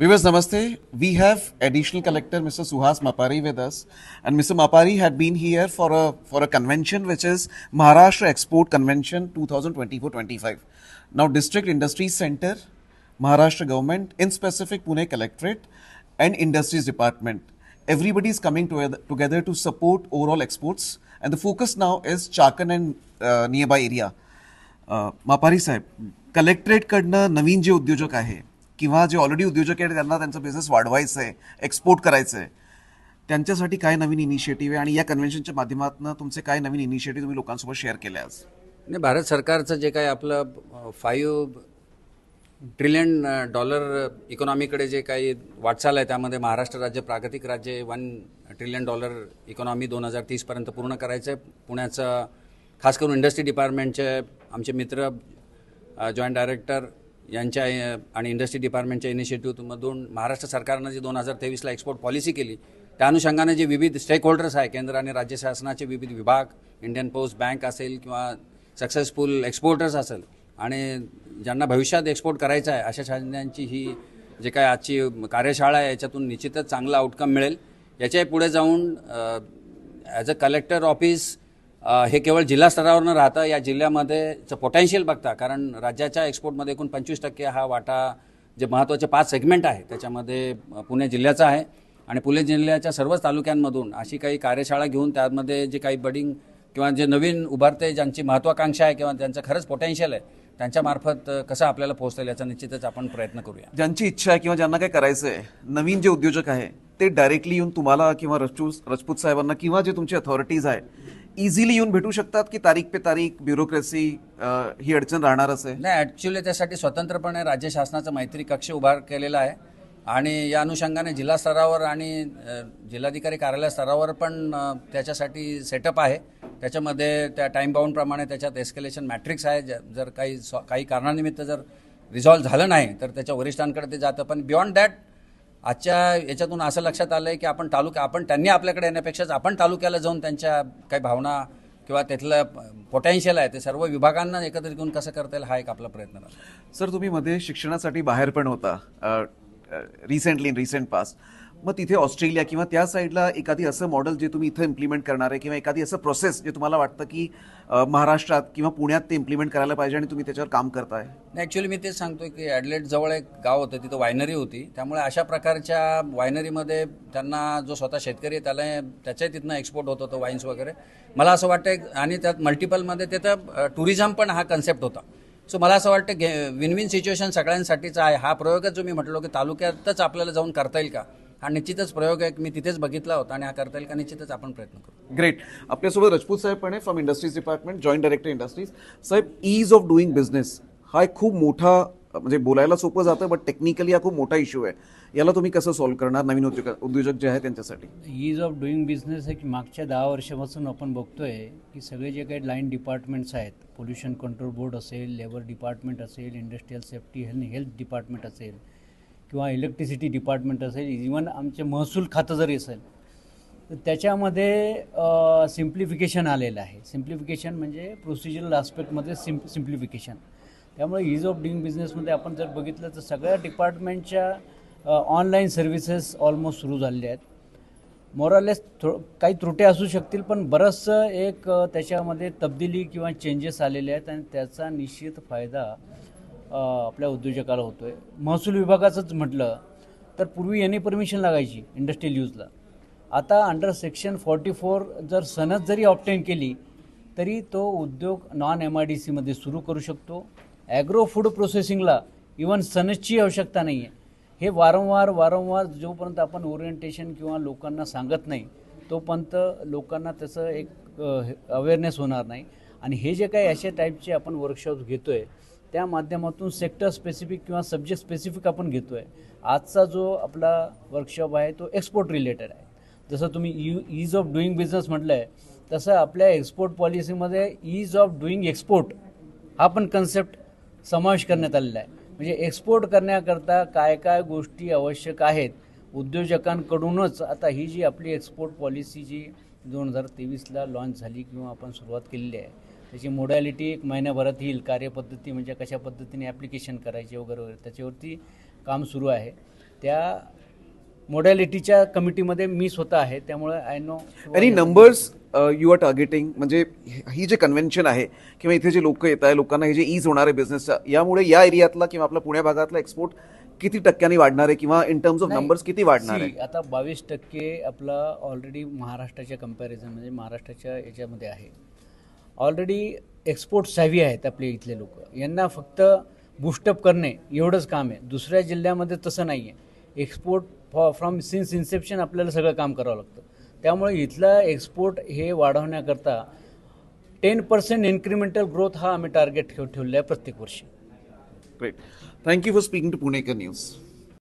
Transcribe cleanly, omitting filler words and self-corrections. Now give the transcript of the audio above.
Viewers, Namaste. We have additional collector Mr. Suhas Mapari with us, and Mr. Mapari had been here for a convention which is Maharashtra Export Convention 2024-25. Now, District Industries Center, Maharashtra Government, in specific Pune Collectorate, and Industries Department. Everybody is coming together to support overall exports, and the focus now is Chakan and nearby area. Mapari साहेब, कलेक्टरेटकडनं नवीन जे उद्योजक आहे किंवा जे already उद्योजक आहेत त्यांना त्यांचा business वाढवायचा आहे, एक्सपोर्ट करायचं आहे, त्यांच्यासाठी काय नवीन इनिशिएटिव्ह आहे आणि या कन्व्हेन्शनच्या माध्यमातून तुमचे काय नवीन इनिशिएटिव्ह तुम्ही लोकांसोबत शेअर केले आज? नाही, भारत सरकारचं जे काही आपलं $5 ट्रिलियन इकॉनॉमीकडे जे काही वाटचाल आहे त्यामध्ये महाराष्ट्र राज्य प्रागतिक राज्य $1 ट्रिलियन इकॉनॉमी 2030पर्यंत पूर्ण करायचं आहे. पुण्याचं खास करून इंडस्ट्री डिपार्टमेंटचे आमचे मित्र जॉईंट डायरेक्टर यांच्या आणि इंडस्ट्री डिपार्टमेंटच्या इनिशिएटिव्हमधून महाराष्ट्र सरकारनं जी 2023ला एक्सपोर्ट पॉलिसी केली त्या अनुषंगाने जे विविध स्टेक होल्डर्स आहे, केंद्र आणि राज्य शासनाचे विविध विभाग, इंडियन पोस्ट बँक असेल किंवा सक्सेसफुल एक्सपोर्टर्स असेल आणि ज्यांना भविष्यात एक्सपोर्ट करायचं आहे अशा शासनांची ही जे काय आजची कार्यशाळा आहे याच्यातून निश्चितच चांगला आउटकम मिळेल. याच्या पुढे जाऊन ॲज अ कलेक्टर ऑफिस हे केवळ जिल्हा स्तरावर न राहतं या जिल्ह्यामध्येचं पोटेन्शियल बघता, कारण राज्याच्या एक्सपोर्टमध्ये एकूण 25% हा वाटा जे महत्त्वाचे 5 सेगमेंट आहे त्याच्यामध्ये पुणे जिल्ह्याचा आहे आणि पुणे जिल्ह्याच्या सर्वच तालुक्यांमधून अशी काही कार्यशाळा घेऊन त्यामध्ये जे काही बडिंग किंवा जे नवीन उभारते ज्यांची महत्त्वाकांक्षा आहे किंवा ज्यांचं खरंच पोटेन्शियल आहे त्यांच्यामार्फत कसं आपल्याला पोहोचता येईल याचा निश्चितच आपण प्रयत्न करूया. ज्यांची इच्छा आहे किंवा ज्यांना काय करायचं आहे, नवीन जे उद्योजक आहे ते डायरेक्टली येऊन तुम्हाला किंवा राजपूत साहेबांना किंवा जे तुमचे अथॉरिटीज आहे इझिली येऊन भेटू शकतात की तारीख पे तारीख ब्युरोक्रेसी ही अडचण राहणारच आहे? नाही, ॲक्च्युली त्यासाठी स्वतंत्रपणे राज्य शासनाचा मैत्री कक्ष उभा केलेला आहे आणि या अनुषंगाने जिल्हा स्तरावर आणि जिल्हाधिकारी कार्यालय स्तरावर पण त्याच्यासाठी सेटअप आहे. त्याच्यामध्ये त्या टाईम बाउंडप्रमाणे त्याच्यात एस्केलेशन मॅट्रिक्स आहे. जर काही कारणानिमित्त जर रिझॉल्व्ह झालं नाही तर त्याच्या वरिष्ठांकडे ते जातं. पण बियॉन्ड दॅट आजच्या याच्यातून असं लक्षात आलं आहे की आपण त्यांनी आपल्याकडे येण्यापेक्षा आपण तालुक्याला जाऊन त्यांच्या काही भावना किंवा त्यातलं पोटेन्शियल आहे ते सर्व विभागांना एकत्रित घेऊन कसं करता येईल हा एक आपला प्रयत्न राहतो. सर, तुम्ही मध्ये शिक्षणासाठी बाहेर पण होता रिसेंट पास्ट. मग तिथे ऑस्ट्रेलिया किंवा त्या साईडला एखादी असं मॉडेल जे तुम्ही इथं इम्प्लिमेंट करणार आहे किंवा एखादी असं प्रोसेस जे तुम्हाला वाटतं की महाराष्ट्रात किंवा पुण्यात ते इम्प्लिमेंट करायला पाहिजे आणि तुम्ही त्याच्यावर काम करताय? ॲक्च्युली मी तेच सांगतोय की ॲडलेट जवळ एक गाव होतं, तिथं वायनरी होती. त्यामुळे अशा प्रकारच्या वायनरीमध्ये त्यांना जो स्वतः शेतकरी आहे त्याच्याही तिथनं एक्सपोर्ट होत होतं वाईन्स वगैरे. मला असं वाटतं आणि त्यात मल्टिपलमध्ये तिथं टुरिझम पण हा कन्सेप्ट होता. सो मला असं वाटतं विन विन सिच्युएशन सगळ्यांसाठीचा आहे. हा प्रयोगच जो मी म्हटलो की तालुक्यातच आपल्याला जाऊन करता येईल का, हा निश्चितच प्रयोग आहे. मी तिथेच बघितला होता आणि हा करता येईल का निश्चितच आपण प्रयत्न करू. ग्रेट. आपल्यासोबत राजपूत साहेब पण आहे from industries department, joint director industries. साहेब, ईज ऑफ डुईंग बिझनेस हा एक खूप मोठा, म्हणजे बोलायला सोपं जातं बट टेक्निकली हा खूप मोठा इश्यू आहे. याला तुम्ही कसं सॉल्व्ह करणार नवीन उद्योजक जे आहे त्यांच्यासाठी? ईज ऑफ डुईंग बिझनेस आहे की मागच्या 10 वर्षापासून आपण बघतोय की सगळे जे काही लाईन डिपार्टमेंट्स आहेत, पोल्युशन कंट्रोल बोर्ड असेल, लेबर डिपार्टमेंट असेल, इंडस्ट्रियल सेफ्टी हेल्थ डिपार्टमेंट असेल किंवा इलेक्ट्रिसिटी डिपार्टमेंट असेल, इव्हन आमचे महसूल खातं जरी असेल तर त्याच्यामध्ये सिम्प्लिफिकेशन आलेलं आहे. सिम्प्लिफिकेशन म्हणजे प्रोसिजरल आस्पेक्टमध्ये सिम्प्लिफिकेशन. त्यामुळे ईज ऑफ डुईंग बिझनेसमध्ये आपण जर बघितलं तर सगळ्या डिपार्टमेंटच्या ऑनलाईन सर्व्हिसेस ऑलमोस्ट सुरू झालेल्या आहेत. मोरलेस काही त्रुटी असू शकतील पण बरंचसं एक त्याच्यामध्ये तब्दिली किंवा चेंजेस आलेले आहेत आणि त्याचा निश्चित फायदा आपल्या उद्योजकाला होतो आहे. महसूल विभागाचंच म्हटलं तर पूर्वी याने परमिशन लागायची इंडस्ट्रियल यूजला. आता अंडर सेक्शन 44 जर सनद जरी ऑब्टेन केली तरी तो उद्योग नॉन MIDCमध्ये सुरू करू शकतो. ॲग्रो फूड प्रोसेसिंगला इवन सनदची आवश्यकता नाही आहे. हे वारंवार जोपर्यंत आपण ओरिएंटेशन किंवा लोकांना सांगत नाही तोपर्यंत लोकांना त्याचं एक अवेअरनेस होणार नाही. आणि हे जे काही अशा टाईपचे आपण वर्कशॉप्स घेतो आहे त्या माध्यमातून सेक्टर स्पेसिफिक किंवा सब्जेक्ट स्पेसिफिक आपण घेतो आहे. आजचा जो आपला वर्कशॉप आहे तो एक्सपोर्ट रिलेटेड आहे. जसं तुम्ही ईज ऑफ डुईंग बिझनेस म्हटलं आहे तसं आपल्या एक्सपोर्ट पॉलिसीमध्ये ईज ऑफ डुईंग एक्सपोर्ट हा पण कन्सेप्ट समावेश करण्यात आलेला आहे. म्हणजे एक्सपोर्ट करण्याकरता काय काय गोष्टी आवश्यक आहेत उद्योजकांकडूनच. आता ही जी आपली एक्सपोर्ट पॉलिसी जी 2023ला लॉन्च झाली किंवा आपण सुरुवात केलेली आहे त्याची मोडॅलिटी एक महिन्याभरात येईल. कार्यपद्धती म्हणजे कशा पद्धतीने ॲप्लिकेशन करायचे वगैरे त्याच्यावरती काम सुरू आहे. त्या मोडॅलिटीच्या कमिटीमध्ये मी स्वतः आहे, त्यामुळे I know. Any numbers you are targeting, म्हणजे ही जे कन्व्हेन्शन आहे किंवा इथे जे लोक येत आहे, लोकांना हे जे ईज होणार आहे बिझनेसचा, यामुळे या एरियातला किंवा आपल्या पुणे भागातला एक्सपोर्ट किती टक्क्यांनी वाढणार आहे किंवा इन टर्म्स ऑफ नंबर्स किती वाढणार आहे? आता 22% आपला ऑलरेडी महाराष्ट्राच्या कम्पॅरिझन म्हणजे महाराष्ट्राच्या याच्यामध्ये आहे. ऑलरेडी एक्सपोर्ट सॅव्ही आहेत आपले इथले लोक, यांना फक्त बूस्टअप करणे एवढंच काम आहे. दुसऱ्या जिल्ह्यामध्ये तसं नाही आहे. एक्सपोर्ट फ्रॉम सिन्स इन्सेप्शन आपल्याला सगळं काम करावं लागतं. त्यामुळे इथला एक्सपोर्ट हे वाढवण्याकरता 10% इन्क्रिमेंटल ग्रोथ हा आम्ही टार्गेट ठेवलेला आहे प्रत्येक वर्षी. Great. Thank you for speaking to Punekar news.